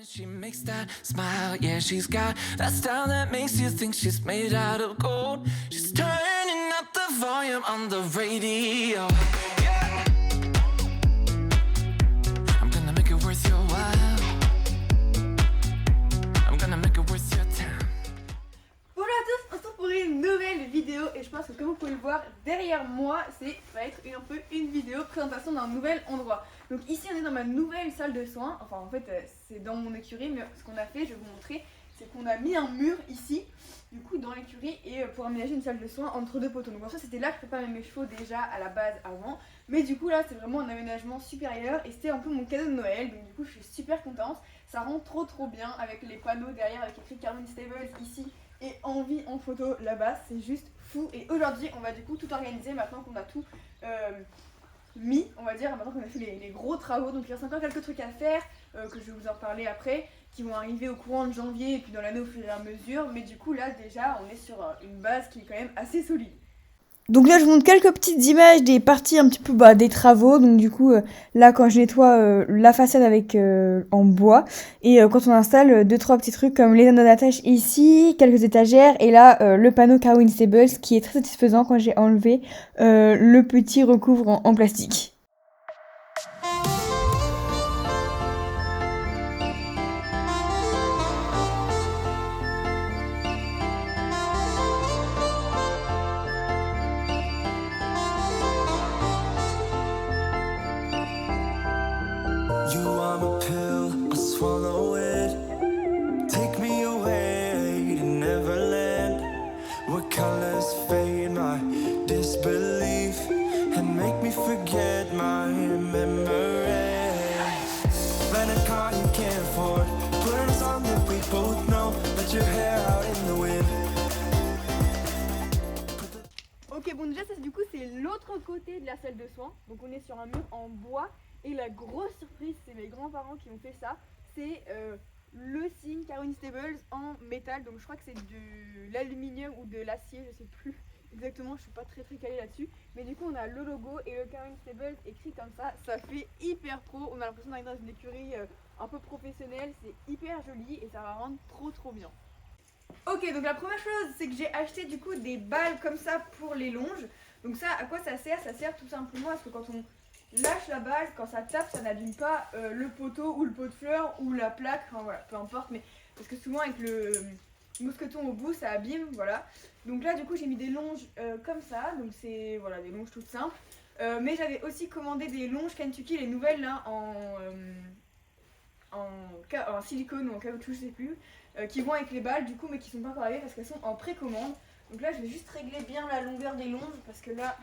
She makes that smile, yeah, she's got that style that makes you think she's made out of gold. She's turning up the volume on the radio. Yeah. I'm gonna make it worth your while. I'm gonna make it worth your time. Bonjour à tous, on se retrouve pour une nouvelle vidéo et je pense que comme vous pouvez le voir derrière moi, ça va être un peu une vidéo présentation d'un nouvel endroit. Donc ici on est dans ma nouvelle salle de soins, enfin en fait c'est dans mon écurie, mais ce qu'on a fait, je vais vous montrer, c'est qu'on a mis un mur ici, du coup dans l'écurie et pour aménager une salle de soins entre deux poteaux. Donc en fait c'était là que je préparais mes chevaux déjà à la base avant, mais du coup là c'est vraiment un aménagement supérieur et c'était un peu mon cadeau de Noël, donc du coup je suis super contente, ça rend trop bien avec les panneaux derrière avec écrit Carwin Stables ici et Envie en photo là-bas, c'est juste fou. Et aujourd'hui on va du coup tout organiser maintenant qu'on a tout mis, on va dire, maintenant qu'on a fait les gros travaux. Donc il reste encore quelques trucs à faire que je vais vous en reparler après, qui vont arriver au courant de janvier et puis dans l'année au fur et à mesure. Mais du coup là déjà on est sur une base qui est quand même assez solide. Donc là je vous montre quelques petites images des parties un petit peu des travaux. Donc du coup là quand je nettoie la façade avec en bois et quand on installe 2-3 petits trucs comme les anneaux d'attache ici, quelques étagères et là le panneau Carwin Stables qui est très satisfaisant quand j'ai enlevé le petit recouvre en plastique. You are my pill, I swallow it. Take me away to Neverland, where colors fade my disbelief and make me forget my memories. Rent a car you can't afford, put on a song that we both know, let your hair out in the wind. Ok, bon déjà ça du coup c'est l'autre côté de la salle de soins, donc on est sur un mur en bois et la grosse surprise c'est mes grands-parents qui ont fait ça, c'est le signe Carwin Stables en métal, donc je crois que c'est de l'aluminium ou de l'acier, je sais plus exactement, je suis pas très calée là-dessus, mais du coup on a le logo et le Carwin Stables écrit comme ça fait hyper pro, on a l'impression d'arriver dans une écurie un peu professionnelle, c'est hyper joli et ça va rendre trop bien. Ok, donc la première chose c'est que j'ai acheté du coup des balles comme ça pour les longes. Donc ça, à quoi ça sert? Ça sert tout simplement à ce que quand on lâche la balle, quand ça tape, ça n'abîme pas le poteau ou le pot de fleurs ou la plaque, enfin voilà, peu importe, mais parce que souvent avec le mousqueton au bout ça abîme, voilà. Donc là du coup j'ai mis des longes comme ça, donc c'est voilà des longes toutes simples. Mais j'avais aussi commandé des longes Kentucky, les nouvelles là en silicone ou en caoutchouc, je sais plus, qui vont avec les balles du coup, mais qui sont pas encore arrivées parce qu'elles sont en précommande. Donc là je vais juste régler bien la longueur des longes parce que là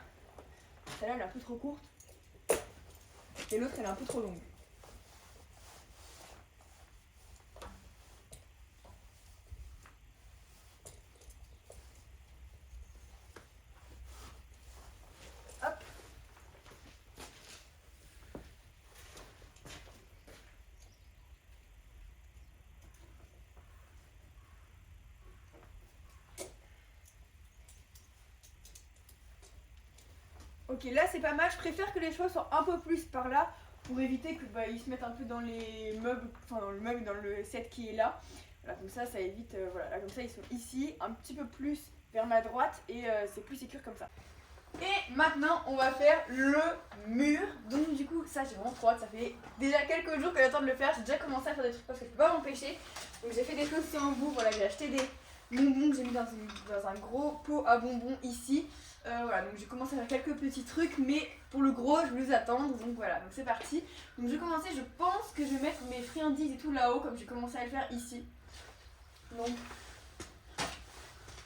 celle-là elle est un peu trop courte et l'autre elle est un peu trop longue. Hop. Ok, là c'est pas mal, je préfère que les chevaux soient un peu plus par là pour éviter que ils se mettent un peu dans les meubles, enfin dans le meuble, dans le set qui est là. Voilà, comme ça évite, voilà, là, comme ça ils sont ici, un petit peu plus vers ma droite et c'est plus sécure comme ça. Et maintenant on va faire le mur, donc du coup ça j'ai vraiment trop hâte, ça fait déjà quelques jours que j'attends de le faire, j'ai déjà commencé à faire des trucs parce que je peux pas m'empêcher. Donc j'ai fait des choses sans bout, voilà, j'ai acheté des bonbons que j'ai mis dans un gros pot à bonbons ici. Voilà, donc j'ai commencé à faire quelques petits trucs, mais pour le gros je vous attends, donc voilà, donc c'est parti. Donc je vais commencer, je pense que je vais mettre mes friandises et tout là-haut comme j'ai commencé à le faire ici. Donc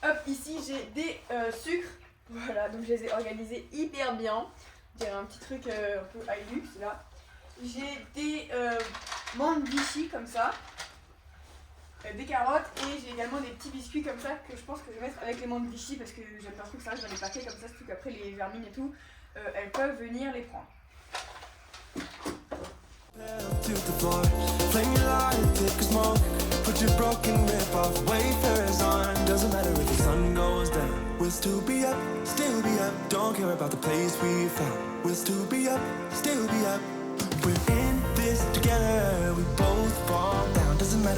hop, ici j'ai des sucres, voilà, donc je les ai organisés hyper bien. J'ai un petit truc un peu high luxe là. J'ai des mandes Vichy comme ça. Des carottes et j'ai également des petits biscuits comme ça que je pense que je vais mettre avec les mandes Vichy parce que j'aime pas trop que ça reste dans les paquets comme ça, surtout qu'après les vermines et tout, elles peuvent venir les prendre.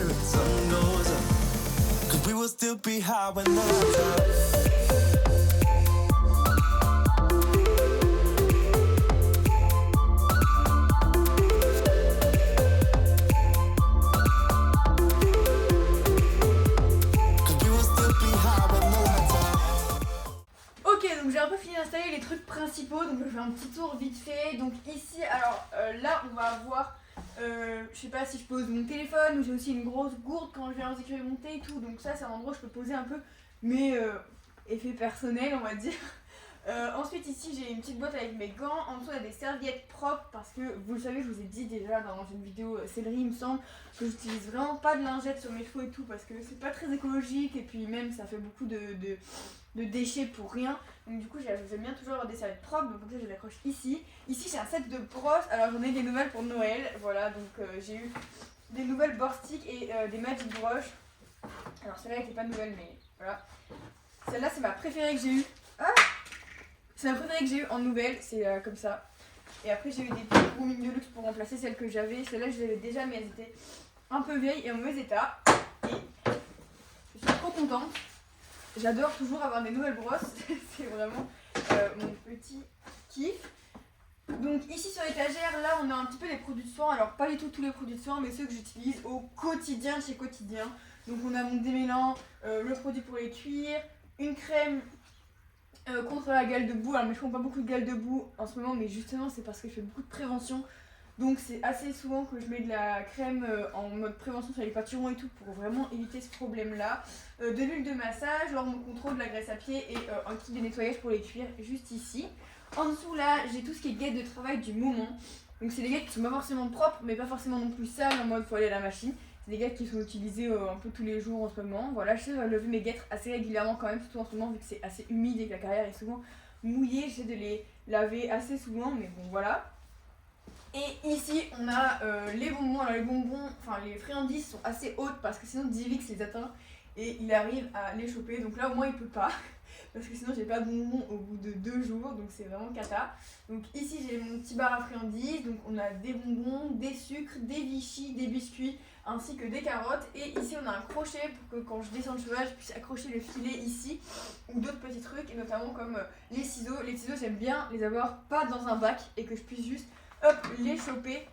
where the sun goes up. Cause we will still be high when the lights out. Donc j'ai un peu fini d'installer les trucs principaux, donc je fais un petit tour vite fait. Donc ici, alors là on va avoir, je sais pas si je pose mon téléphone, ou j'ai aussi une grosse gourde quand je viens en sécurité montée et tout. Donc ça c'est un endroit où je peux poser un peu mes effets personnels, on va dire. Ensuite ici j'ai une petite boîte avec mes gants, en dessous il y a des serviettes propres parce que vous le savez, je vous ai dit déjà dans une vidéo céleri il me semble que j'utilise vraiment pas de lingettes sur mes cheveux et tout parce que c'est pas très écologique et puis même ça fait beaucoup de déchets pour rien. Donc du coup j'aime bien toujours avoir des serviettes propres, donc comme ça je les accroche ici. Ici j'ai un set de brosses, alors j'en ai des nouvelles pour Noël, voilà, donc j'ai eu des nouvelles borstiques et des Magic Brush. Alors celle-là n'était pas nouvelle mais voilà. Celle-là c'est ma préférée que j'ai eue. Ah, c'est ma préférée que j'ai eue en nouvelle, c'est comme ça. Et après j'ai eu des petites grooming de luxe pour remplacer celles que j'avais. Celles-là je les avais déjà mais elles étaient un peu vieilles et en mauvais état. Et je suis trop contente. J'adore toujours avoir des nouvelles brosses, c'est vraiment mon petit kiff. Donc ici sur l'étagère, là on a un petit peu des produits de soin, alors pas du tout tous les produits de soin mais ceux que j'utilise au quotidien chez Quotidien. Donc on a mon démêlant, le produit pour les cuirs, une crème contre la gale de boue. Alors mes cheveux n'ont pas beaucoup de gale de boue en ce moment mais justement c'est parce que je fais beaucoup de prévention. Donc c'est assez souvent que je mets de la crème en mode prévention sur les pâturons et tout pour vraiment éviter ce problème là. De l'huile de massage, l'hormone contrôle, de la graisse à pied et un kit de nettoyage pour les cuirs juste ici. En dessous là j'ai tout ce qui est guettes de travail du moment. Donc c'est des guettes qui sont pas forcément propres mais pas forcément non plus sales en mode faut aller à la machine. C'est des guettes qui sont utilisées un peu tous les jours en ce moment. Voilà, je sais lever mes guettes assez régulièrement quand même, surtout en ce moment vu que c'est assez humide et que la carrière est souvent mouillée. J'essaie de les laver assez souvent mais bon voilà. Et ici on a les bonbons, alors les bonbons, enfin les friandises sont assez hautes parce que sinon Divix les atteint et il arrive à les choper, donc là au moins il peut pas parce que sinon j'ai pas de bonbons au bout de 2 jours, donc c'est vraiment cata. Donc ici j'ai mon petit bar à friandises, donc on a des bonbons, des sucres, des Vichy, des biscuits ainsi que des carottes. Et ici on a un crochet pour que quand je descends le cheval je puisse accrocher le filet ici ou d'autres petits trucs, et notamment comme les ciseaux. Les ciseaux j'aime bien les avoir pas dans un bac et que je puisse juste hop, les choper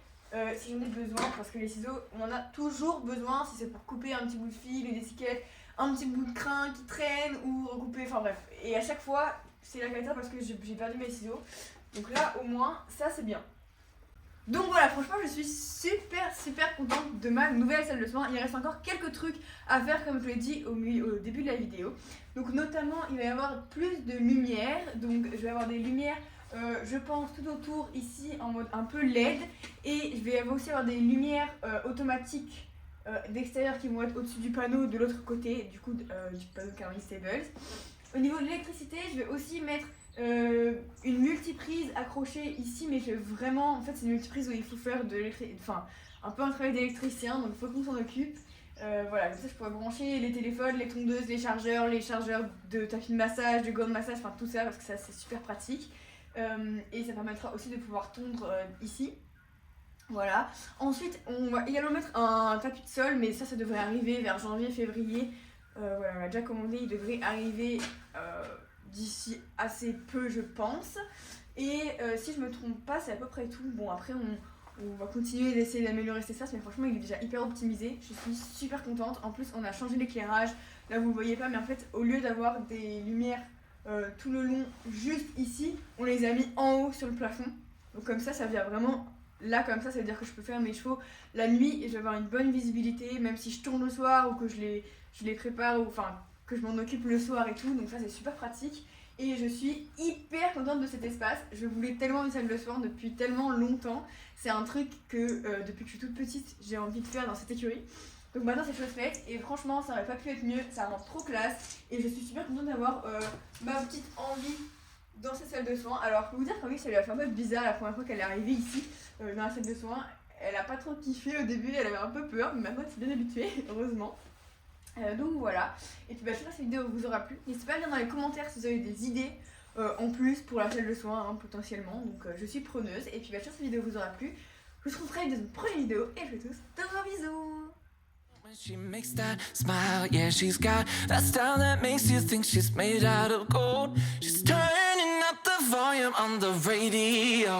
si j'en ai besoin, parce que les ciseaux on en a toujours besoin, si c'est pour couper un petit bout de fil, une étiquette, un petit bout de crin qui traîne ou recouper, enfin bref. Et à chaque fois c'est la galère parce que j'ai perdu mes ciseaux, donc là au moins ça c'est bien. Donc voilà, franchement je suis super contente de ma nouvelle salle de soins. Il reste encore quelques trucs à faire comme je l'ai dit au début de la vidéo. Donc notamment il va y avoir plus de lumière, donc je vais avoir des lumières je pense tout autour ici en mode un peu LED, et je vais aussi avoir des lumières automatiques d'extérieur qui vont être au-dessus du panneau de l'autre côté du coup du panneau Carly Stables. Au niveau de l'électricité je vais aussi mettre une multiprise accrochée ici, mais je vais vraiment, en fait c'est une multiprise où il faut faire de enfin un peu un travail d'électricien, donc il faut qu'on s'en occupe. Voilà, comme ça je pourrais brancher les téléphones, les tondeuses, les chargeurs de tapis de massage, de gants de massage, enfin tout ça parce que ça c'est super pratique. Et ça permettra aussi de pouvoir tondre ici. Voilà. Ensuite on va également mettre un tapis de sol, mais ça devrait arriver vers janvier-février. Voilà, on l'a déjà commandé, il devrait arriver d'ici assez peu je pense. Et si je me trompe pas c'est à peu près tout. Bon après on va continuer d'essayer d'améliorer cet espace, mais franchement il est déjà hyper optimisé. Je suis super contente. En plus on a changé l'éclairage. Là vous ne voyez pas mais en fait au lieu d'avoir des lumières tout le long juste ici, on les a mis en haut sur le plafond, donc comme ça vient vraiment là comme ça veut dire que je peux faire mes chevaux la nuit et je vais avoir une bonne visibilité même si je tourne le soir ou que je les prépare, ou enfin que je m'en occupe le soir et tout, donc ça c'est super pratique et je suis hyper contente de cet espace. Je voulais tellement une salle de soins depuis tellement longtemps, c'est un truc que depuis que je suis toute petite j'ai envie de faire dans cette écurie. Donc maintenant c'est chose faite et franchement ça n'aurait pas pu être mieux, ça rend trop classe et je suis super contente d'avoir ma petite envie dans cette salle de soins. Alors je peux vous dire qu'en oui ça lui a fait un peu bizarre la première fois qu'elle est arrivée ici dans la salle de soins. Elle a pas trop kiffé au début, elle avait un peu peur, mais maintenant elle s'est bien habituée, heureusement. Donc voilà, et puis j'espère que cette vidéo vous aura plu. N'hésitez pas à dire dans les commentaires si vous avez des idées en plus pour la salle de soins hein, potentiellement, donc je suis preneuse. Et puis j'espère que cette vidéo vous aura plu. Je vous retrouverai dans une prochaine vidéo et je vous fais tous de gros bisous. She makes that smile, yeah, she's got that style that makes you think she's made out of gold. She's turning up the volume on the radio.